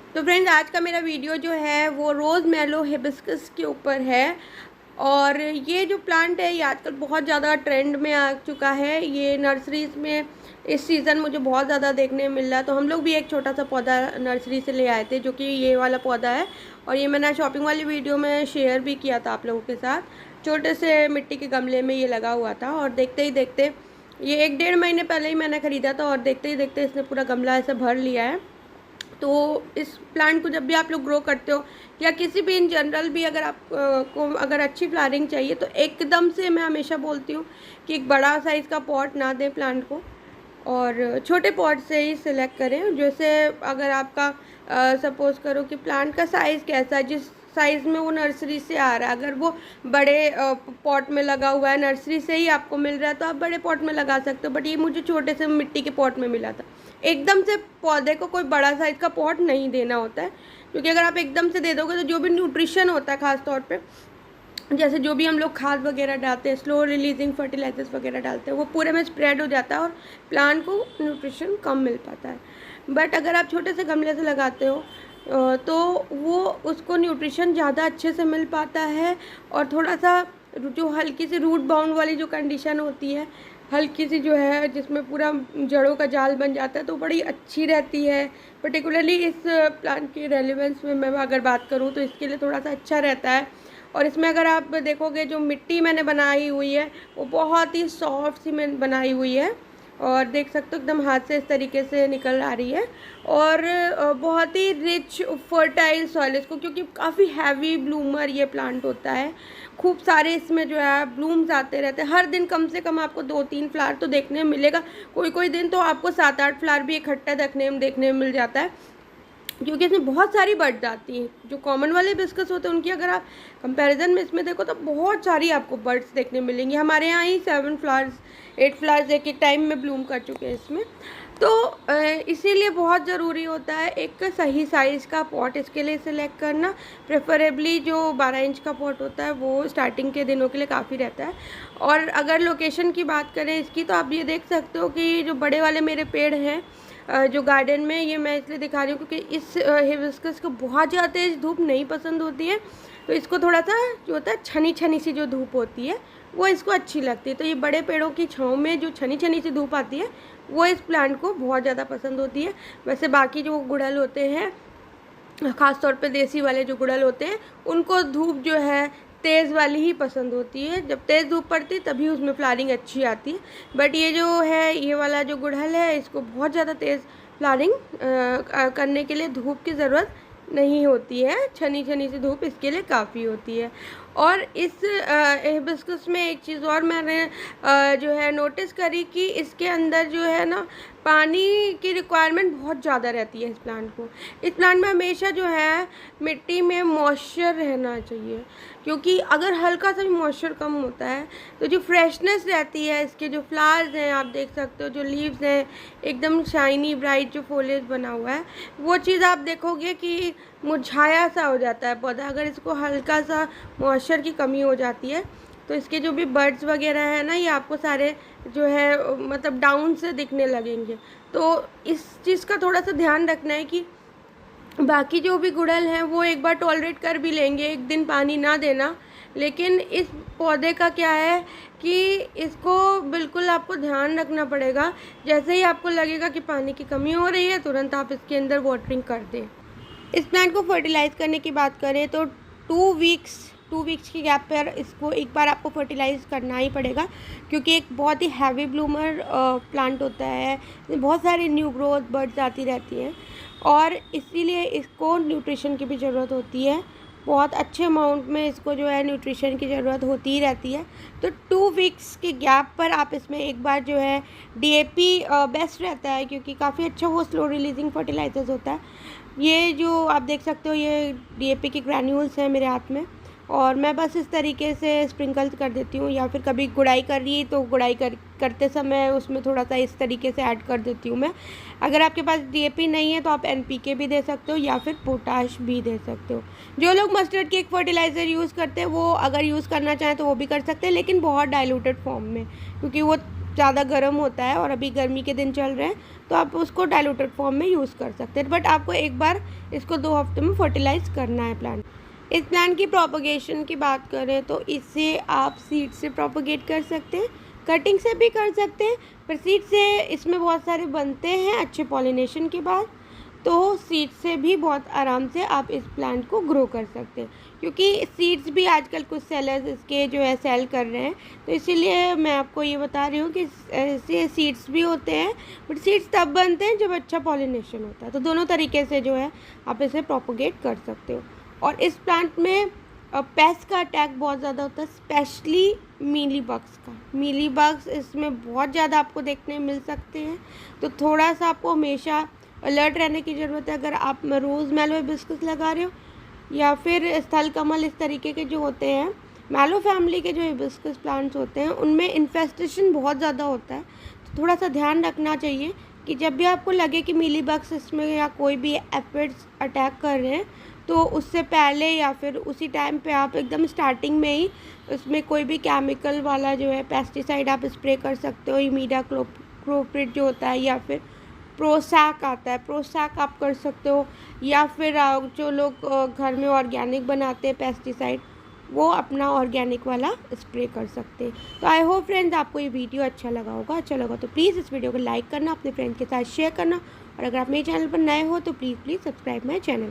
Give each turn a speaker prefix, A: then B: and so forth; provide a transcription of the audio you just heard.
A: तो फ्रेंड्स, आज का मेरा वीडियो जो है वो रोज़ मैलो हिबिस्कस के ऊपर है। और ये जो प्लांट है ये आजकल बहुत ज़्यादा ट्रेंड में आ चुका है। ये नर्सरीज़ में इस सीज़न मुझे बहुत ज़्यादा देखने मिल रहा है। तो हम लोग भी एक छोटा सा पौधा नर्सरी से ले आए थे, जो कि ये वाला पौधा है। और ये मैंने शॉपिंग वाली वीडियो में शेयर भी किया था आप लोगों के साथ। छोटे से मिट्टी के गमले में ये लगा हुआ था, और देखते ही देखते ये 1-1.5 महीने पहले ही मैंने ख़रीदा था, और देखते ही देखते इसने पूरा गमला ऐसे भर लिया है। तो इस प्लांट को जब भी आप लोग ग्रो करते हो, या किसी भी इन जनरल भी अगर आप को अगर अच्छी फ्लावरिंग चाहिए, तो एकदम से मैं हमेशा बोलती हूँ कि एक बड़ा साइज़ का पॉट ना दें प्लांट को, और छोटे पॉट से ही सिलेक्ट करें। जैसे अगर आपका सपोज़ करो कि प्लांट का साइज़ कैसा है, जिस साइज़ में वो नर्सरी से आ रहा है, अगर वो बड़े पॉट में लगा हुआ है, नर्सरी से ही आपको मिल रहा है, तो आप बड़े पॉट में लगा सकते हो। बट ये मुझे छोटे से मिट्टी के पॉट में मिला था। एकदम से पौधे को कोई बड़ा साइज़ का पॉट नहीं देना होता है, क्योंकि अगर आप एकदम से दे दोगे तो जो भी न्यूट्रिशन होता है, ख़ास तौर पे जैसे जो भी हम लोग खाद वगैरह डालते हैं, स्लो रिलीजिंग फर्टिलाइजर्स वगैरह डालते हैं, वो पूरे में स्प्रेड हो जाता है और प्लांट को न्यूट्रिशन कम मिल पाता है। बट अगर आप छोटे से गमले से लगाते हो तो वो उसको न्यूट्रिशन ज़्यादा अच्छे से मिल पाता है। और थोड़ा सा जो हल्की सी रूट बाउंड वाली जो कंडीशन होती है, हल्की सी जो है जिसमें पूरा जड़ों का जाल बन जाता है, तो बड़ी अच्छी रहती है। पर्टिकुलरली इस प्लांट की रेलेवेंस में मैं अगर बात करूँ तो इसके लिए थोड़ा सा अच्छा रहता है। और इसमें अगर आप देखोगे, जो मिट्टी मैंने बनाई हुई है वो बहुत ही सॉफ्ट सी मैंने बनाई हुई है, और देख सकते हो एकदम हाथ से इस तरीके से निकल आ रही है। और बहुत ही रिच फर्टाइल सॉइल इसको, क्योंकि काफ़ी हैवी ब्लूमर ये प्लांट होता है। खूब सारे इसमें जो है ब्लूम्स आते रहते हैं। हर दिन कम से कम आपको 2-3 फ्लावर तो देखने में मिलेगा। कोई कोई दिन तो आपको 7-8 फ्लावर भी इकट्ठा देखने में मिल जाता है, क्योंकि इसमें बहुत सारी बर्ड्स आती हैं। जो कॉमन वाले बिस्कस होते हैं उनकी अगर आप कंपैरिजन में इसमें देखो तो बहुत सारी आपको बर्ड्स देखने मिलेंगी। हमारे यहाँ ही 7 फ्लावर्स 8 फ्लावर्स एक एक टाइम में ब्लूम कर चुके हैं इसमें। तो इसीलिए बहुत ज़रूरी होता है एक सही साइज़ का पॉट इसके लिए सिलेक्ट करना। प्रेफरेबली जो 12 इंच का पॉट होता है वो स्टार्टिंग के दिनों के लिए काफ़ी रहता है। और अगर लोकेशन की बात करें इसकी, तो आप ये देख सकते हो कि जो बड़े वाले मेरे पेड़ हैं जो गार्डन में, ये मैं इसलिए दिखा रही हूँ क्योंकि इस हिबिस्कस को बहुत ज़्यादा तेज़ धूप नहीं पसंद होती है। तो इसको थोड़ा सा जो होता है छनी छनी सी जो धूप होती है वो इसको अच्छी लगती है। तो ये बड़े पेड़ों की छाँव में जो छनी छनी सी धूप आती है वो इस प्लांट को बहुत ज़्यादा पसंद होती है। वैसे बाकी जो गुड़हल होते हैं, ख़ास तौर पे देसी वाले जो गुड़हल होते हैं, उनको धूप जो है तेज़ वाली ही पसंद होती है। जब तेज़ धूप पड़ती है तभी उसमें फ्लावरिंग अच्छी आती है। बट ये जो है ये वाला जो गुड़हल है, इसको बहुत ज़्यादा तेज़ फ्लावरिंग करने के लिए धूप की ज़रूरत नहीं होती है। छनी छनी सी धूप इसके लिए काफ़ी होती है। और इस हिबिस्कस में एक चीज़ और मैंने जो है नोटिस करी कि इसके अंदर जो है ना, पानी की रिक्वायरमेंट बहुत ज़्यादा रहती है इस प्लांट को। इस प्लांट में हमेशा जो है मिट्टी में मॉइस्चर रहना चाहिए, क्योंकि अगर हल्का सा भी मॉइस्चर कम होता है तो जो फ्रेशनेस रहती है, इसके जो फ्लावर्स हैं आप देख सकते हो, जो लीव्स हैं एकदम शाइनी ब्राइट जो फोलियज बना हुआ है, वो चीज़ आप देखोगे कि मुरझाया सा हो जाता है पौधा। अगर इसको हल्का सा मॉइस्चर की कमी हो जाती है तो इसके जो भी बर्ड्स वगैरह हैं ना, ये आपको सारे जो है मतलब डाउन से दिखने लगेंगे। तो इस चीज़ का थोड़ा सा ध्यान रखना है कि बाकी जो भी गुड़हल हैं वो एक बार टॉलरेट कर भी लेंगे, एक दिन पानी ना देना। लेकिन इस पौधे का क्या है कि इसको बिल्कुल आपको ध्यान रखना पड़ेगा। जैसे ही आपको लगेगा कि पानी की कमी हो रही है, तुरंत आप इसके अंदर वाटरिंग कर दें। इस प्लांट को फर्टिलाइज़ करने की बात करें तो 2 वीक्स की गैप पर इसको एक बार आपको फर्टिलाइज़ करना ही पड़ेगा, क्योंकि एक बहुत ही हैवी ब्लूमर प्लांट होता है। बहुत सारी न्यू ग्रोथ बर्ड्स आती रहती हैं, और इसीलिए इसको न्यूट्रिशन की भी ज़रूरत होती है। बहुत अच्छे अमाउंट में इसको जो है न्यूट्रिशन की ज़रूरत होती ही रहती है। तो 2 वीक्स के गैप पर आप इसमें एक बार जो है डीएपी बेस्ट रहता है, क्योंकि काफ़ी अच्छा वो स्लो रिलीजिंग फर्टिलाइजर्स होता है। ये जो आप देख सकते हो ये डीएपी के ग्रैन्यूल्स हैं मेरे हाथ में, और मैं बस इस तरीके से स्प्रिंकल कर देती हूँ, या फिर कभी गुड़ाई कर रही तो गुड़ाई करते समय उसमें थोड़ा सा इस तरीके से ऐड कर देती हूँ मैं। अगर आपके पास डीएपी नहीं है तो आप एनपीके भी दे सकते हो, या फिर पोटाश भी दे सकते हो। जो लोग मस्टर्ड केक फर्टिलाइज़र यूज़ करते हैं वो अगर यूज़ करना चाहें तो वो भी कर सकते हैं, लेकिन बहुत डाइल्यूटेड फॉर्म में, क्योंकि वो ज़्यादा गर्म होता है और अभी गर्मी के दिन चल रहे हैं, तो आप उसको डाइल्यूटेड फॉर्म में यूज़ कर सकते हैं। बट आपको एक बार इसको 2 हफ्ते में फर्टिलाइज़ करना है प्लांट। इस प्लांट की प्रोपगेशन की बात करें तो इसे आप सीड से प्रोपगेट कर सकते हैं, कटिंग से भी कर सकते हैं, पर सीड से इसमें बहुत सारे बनते हैं अच्छे पॉलिनेशन के बाद, तो सीड से भी बहुत आराम से आप इस प्लांट को ग्रो कर सकते हैं। क्योंकि सीड्स भी आजकल कुछ सेलर्स इसके जो है सेल कर रहे हैं, तो इसीलिए मैं आपको ये बता रही हूँ कि ऐसे सीड्स भी होते हैं, बट सीड्स तब बनते हैं जब अच्छा पॉलिनेशन होता है। तो दोनों तरीके से जो है आप इसे प्रोपोगेट कर सकते हो। और इस प्लांट में पेस्ट का अटैक बहुत ज़्यादा होता है, स्पेशली मीली बग्स का। मीली बग्स इसमें बहुत ज़्यादा आपको देखने मिल सकते हैं, तो थोड़ा सा आपको हमेशा अलर्ट रहने की ज़रूरत है। अगर आप रोज़ मैलो हिबिस्कस लगा रहे हो या फिर स्थल कमल, इस तरीके के जो होते हैं मैलो फैमिली के जो हिबिस्कस प्लांट्स होते हैं, उनमें इन्फेस्टेशन बहुत ज़्यादा होता है। तो थोड़ा सा ध्यान रखना चाहिए कि जब भी आपको लगे कि मीली बग्स इसमें या कोई भी एफिड्स अटैक कर रहे हैं, तो उससे पहले या फिर उसी टाइम पे आप एकदम स्टार्टिंग में ही उसमें कोई भी केमिकल वाला जो है पेस्टिसाइड आप स्प्रे कर सकते हो। इमीडाक्लोप्रिड जो होता है, या फिर प्रोसैक आता है, प्रोसैक आप कर सकते हो। या फिर जो लोग घर में ऑर्गेनिक बनाते हैं पेस्टिसाइड, वो अपना ऑर्गेनिक वाला स्प्रे कर सकते हैं। तो आई होप फ्रेंड्स आपको ये वीडियो अच्छा लगा होगा। अच्छा लगा तो प्लीज़ इस वीडियो को लाइक करना, अपने फ्रेंड के साथ शेयर करना, और अगर आप मेरे चैनल पर नए हो तो प्लीज़ सब्सक्राइब माई चैनल।